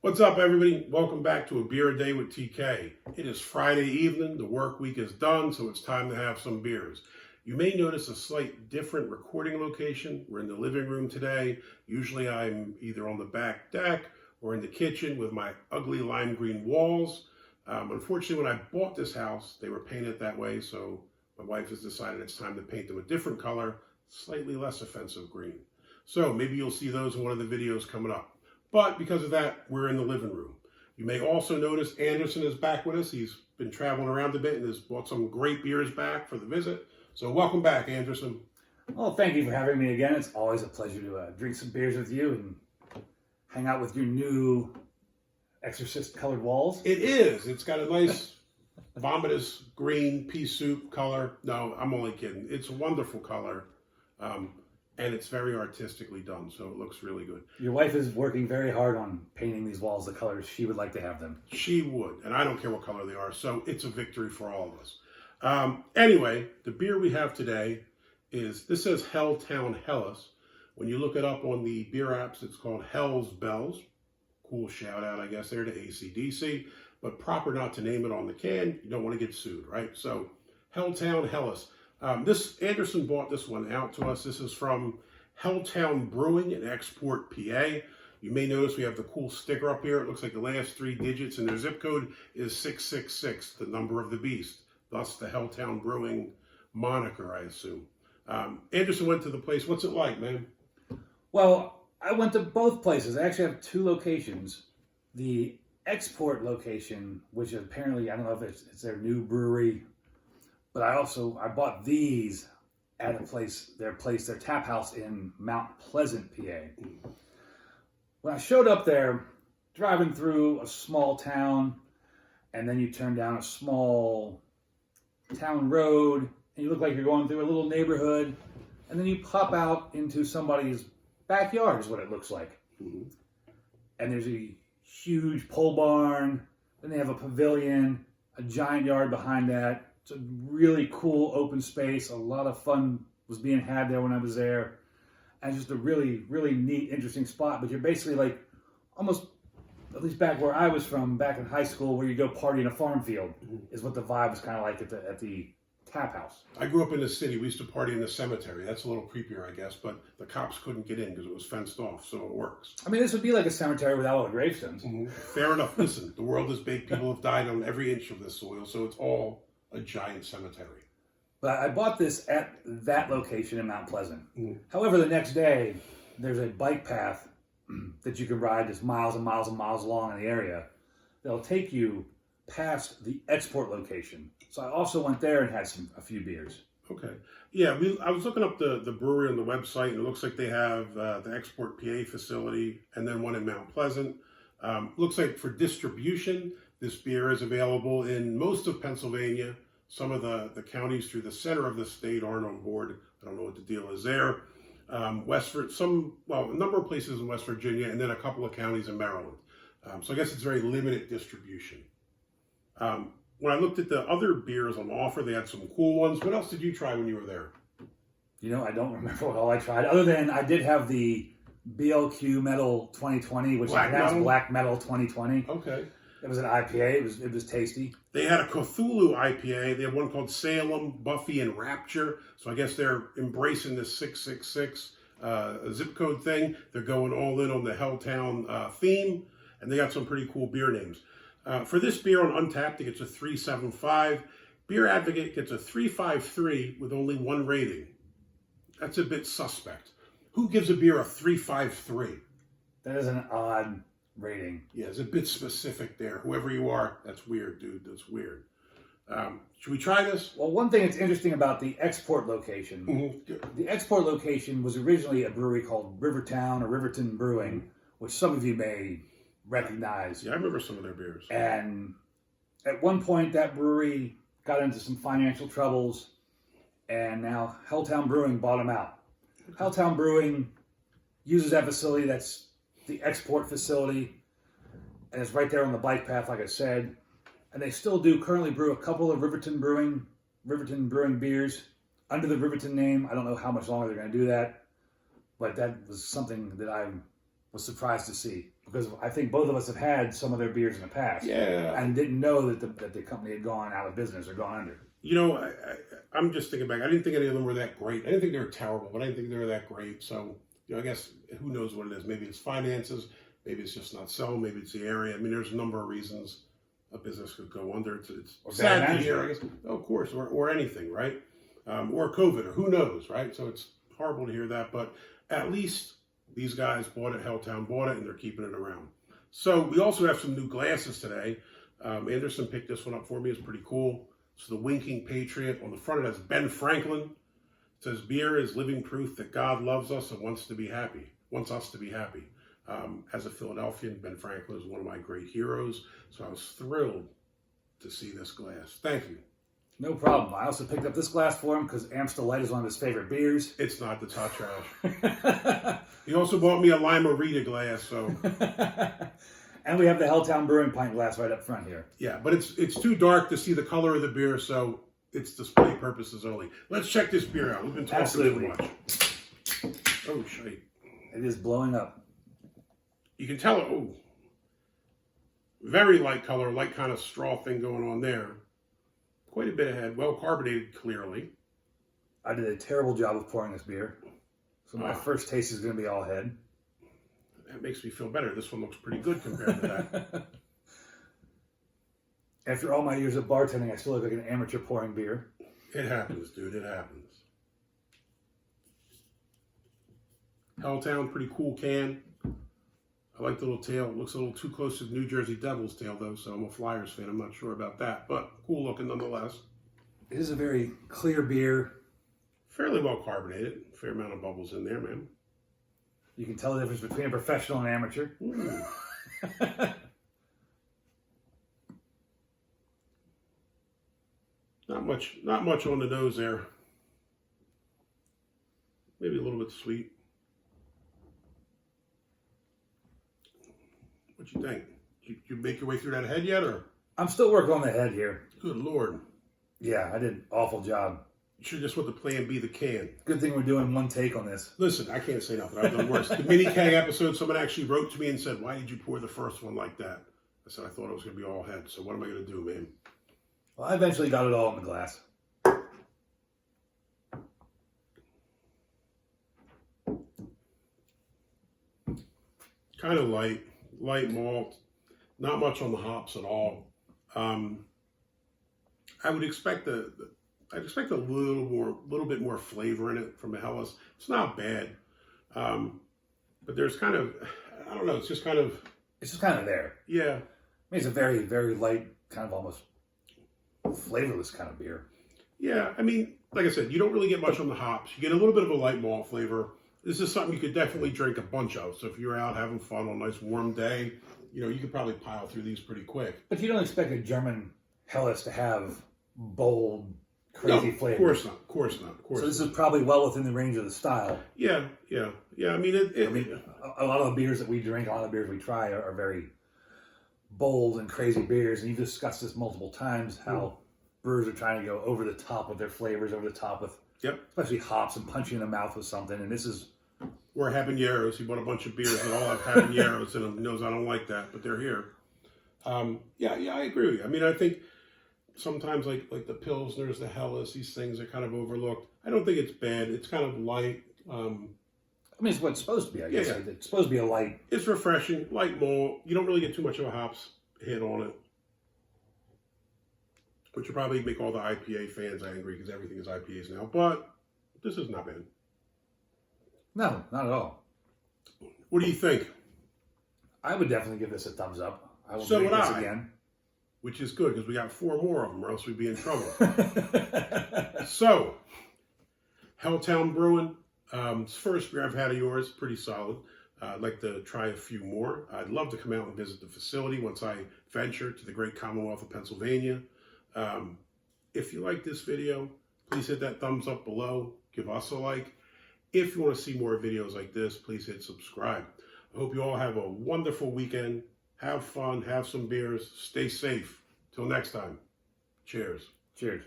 What's up, everybody? Welcome back to A Beer a Day with TK. It is Friday evening. The work week is done, so it's time to have some beers. You may notice a slight different recording location. We're in the living room today. Usually I'm either on the back deck or in the kitchen with my ugly lime green walls. Unfortunately, when I bought this house, they were painted that way, so my wife has decided it's time to paint them a different color, slightly less offensive green. So maybe you'll see those in one of the videos coming up. But because of that, we're in the living room. You may also notice Anderson is back with us. He's been traveling around a bit and has brought some great beers back for the visit. So welcome back, Anderson. Well, thank you for having me again. It's always a pleasure to drink some beers with you and hang out with your new Exorcist-colored walls. It is. It's got a nice vomitous green pea soup color. No, I'm only kidding. It's a wonderful color. And it's very artistically done, so it looks really good. Your wife is working very hard on painting these walls the colors she would like to have them. She would, and I don't care what color they are, so it's a victory for all of us. Anyway, the beer we have today this says Helltown Hellas. When you look it up on the beer apps, it's called Hell's Bells. Cool shout out, I guess, there to AC/DC, but proper not to name it on the can. You don't want to get sued, right? So Helltown Hellas. Anderson bought this one out to us. This is from Helltown Brewing in Export, PA. You may notice we have the cool sticker up here. It looks like the last 3 digits, and their zip code is 666, the number of the beast. Thus, the Helltown Brewing moniker, I assume. Anderson went to the place. What's it like, man? Well, I went to both places. I actually have 2 locations. The export location, which apparently, I don't know if it's their new brewery, but I bought these at their tap house in Mount Pleasant, PA. When I showed up there, driving through a small town, and then you turn down a small town road, and you look like you're going through a little neighborhood, and then you pop out into somebody's backyard is what it looks like. Mm-hmm. And there's a huge pole barn, then they have a pavilion, a giant yard behind that. It's a really cool open space. A lot of fun was being had there when I was there. And just a really, really neat, interesting spot. But you're basically like almost, at least back where I was from, back in high school, where you go party in a farm field, is what the vibe was kind of like at the tap house. I grew up in the city. We used to party in the cemetery. That's a little creepier, I guess. But the cops couldn't get in because it was fenced off, so it works. I mean, this would be like a cemetery without all the gravestones. Mm-hmm. Fair enough. Listen, the world is big. People have died on every inch of this soil, so it's all a giant cemetery. But I bought this at that location in Mount Pleasant. Mm. However, the next day, there's a bike path that you can ride just miles and miles and miles long in the area. They'll take you past the export location. So I also went there and had a few beers. Okay. Yeah, I was looking up the brewery on the website, and it looks like they have the Export PA facility and then one in Mount Pleasant. Looks like for distribution, this beer is available in most of Pennsylvania. Some of the counties through the center of the state aren't on board. I don't know what the deal is there. A number of places in West Virginia, and then a couple of counties in Maryland. So I guess it's very limited distribution. When I looked at the other beers on offer, they had some cool ones. What else did you try when you were there? You know, I don't remember what all I tried, other than I did have the BLQ Metal 2020, which is now Black Metal 2020. Okay. It was an IPA. It was tasty. They had a Cthulhu IPA. They have one called Salem, Buffy, and Rapture. So I guess they're embracing this 666 zip code thing. They're going all in on the Helltown theme, and they got some pretty cool beer names. For this beer on Untappd, it gets a 3.75. Beer Advocate gets a 3.53 with only 1 rating. That's a bit suspect. Who gives a beer a 3.53? That is an odd rating. Yeah, it's a bit specific there. Whoever you are, that's weird, dude. That's weird. Should we try this? Well, one thing that's interesting about the export location, the export location was originally a brewery called Rivertown or Riverton Brewing, which some of you may recognize. Yeah, I remember some of their beers. And at one point, that brewery got into some financial troubles, and now Helltown Brewing bought them out. Helltown Brewing uses that facility. That's the export facility, and it's right there on the bike path, like I said. And they still do currently brew a couple of Riverton Brewing beers under the Riverton name. I don't know how much longer they're going to do that, but that was something that I was surprised to see. because I think both of us have had some of their beers in the past. Yeah. And didn't know that the company had gone out of business or gone under. You know, I'm just thinking back. I didn't think any of them were that great. I didn't think they were terrible, but I didn't think they were that great. So, you know, I guess who knows what it is. Maybe it's finances. Maybe it's just not selling. Maybe it's the area. I mean, there's a number of reasons a business could go under. It's sad to hear, I guess. Oh, of course, or anything, right? Or COVID, or who knows, right? So it's horrible to hear that, but at least these guys bought it, Helltown bought it, and they're keeping it around. So we also have some new glasses today. Anderson picked this one up for me. It's pretty cool. So the Winking Patriot. On the front it has Ben Franklin. It says, beer is living proof that God loves us and wants us to be happy. As a Philadelphian, Ben Franklin is one of my great heroes. So I was thrilled to see this glass. Thank you. No problem. I also picked up this glass for him because Amstel Light is one of his favorite beers. It's not. It's hot trash. He also bought me a Lima Rita glass, so. And we have the Helltown Brewing pint glass right up front here. Yeah, but it's too dark to see the color of the beer, so it's display purposes only. Let's check this beer out. We've been talking too much. Oh, shite. It is blowing up. You can tell it. Oh, very light color, light kind of straw thing going on there. Quite a bit ahead. Well carbonated, clearly. I did a terrible job of pouring this beer. So my first taste is going to be all head. That makes me feel better. This one looks pretty good compared to that. After all my years of bartending, I still look like an amateur pouring beer. It happens, dude. It happens. Helltown, pretty cool can. I like the little tail. It looks a little too close to the New Jersey Devils tail, though, so I'm a Flyers fan. I'm not sure about that, but cool looking nonetheless. It is a very clear beer. Fairly well carbonated. Fair amount of bubbles in there, man. You can tell the difference between a professional and amateur. Not much on the nose there. Maybe a little bit sweet. What you think? You make your way through that head yet, or? I'm still working on the head here. Good Lord. Yeah, I did an awful job. You should just want the plan B, the can. Good thing we're doing one take on this. Listen, I can't say nothing. I've done worse. The mini keg episode, someone actually wrote to me and said, why did you pour the first one like that? I said, I thought it was going to be all head. So what am I going to do, man? Well, I eventually got it all in the glass. Kind of light malt. Not much on the hops at all. I would expect I'd expect a little bit more flavor in it from the Helles. It's not bad, but there's kind of, I don't know. It's just kind of there. Yeah. I mean, it's a very, very light, kind of almost flavorless kind of beer. Yeah, I mean, like I said, you don't really get much on the hops. You get a little bit of a light malt flavor. This is something you could definitely drink a bunch of. So if you're out having fun on a nice warm day, you know, you could probably pile through these pretty quick. But you don't expect a German Helles to have bold, crazy flavor. Of course not. So this is probably well within the range of the style. Yeah. I mean, a lot of the beers that we drink, a lot of the beers we try are very bold and crazy beers. And you've discussed this multiple times, how brewers are trying to go over the top with their flavors, over the top with especially hops and punching in the mouth with something. And this is... We're habaneros. He bought a bunch of beers that all have habaneros in them. He knows I don't like that, but they're here. Yeah, I agree with you. I mean, I think sometimes like the Pilsners, the Helles, these things are kind of overlooked. I don't think it's bad. It's kind of light. I mean, it's what it's supposed to be, I guess. Yeah. It's supposed to be a light. It's refreshing, light malt. You don't really get too much of a hops hit on it. Which will probably make all the IPA fans angry because everything is IPAs now. But this is not bad. No, not at all. What do you think? I would definitely give this a thumbs up. I will So drink would this I. again. Which is good because we got 4 more of them or else we'd be in trouble. So, Helltown Brewing. It's the first beer I've had of yours. Pretty solid. I'd like to try a few more. I'd love to come out and visit the facility once I venture to the great Commonwealth of Pennsylvania. If you like this video, please hit that thumbs up below. Give us a like. If you want to see more videos like this, please hit subscribe. I hope you all have a wonderful weekend. Have fun, have some beers, stay safe. Till next time, cheers. Cheers.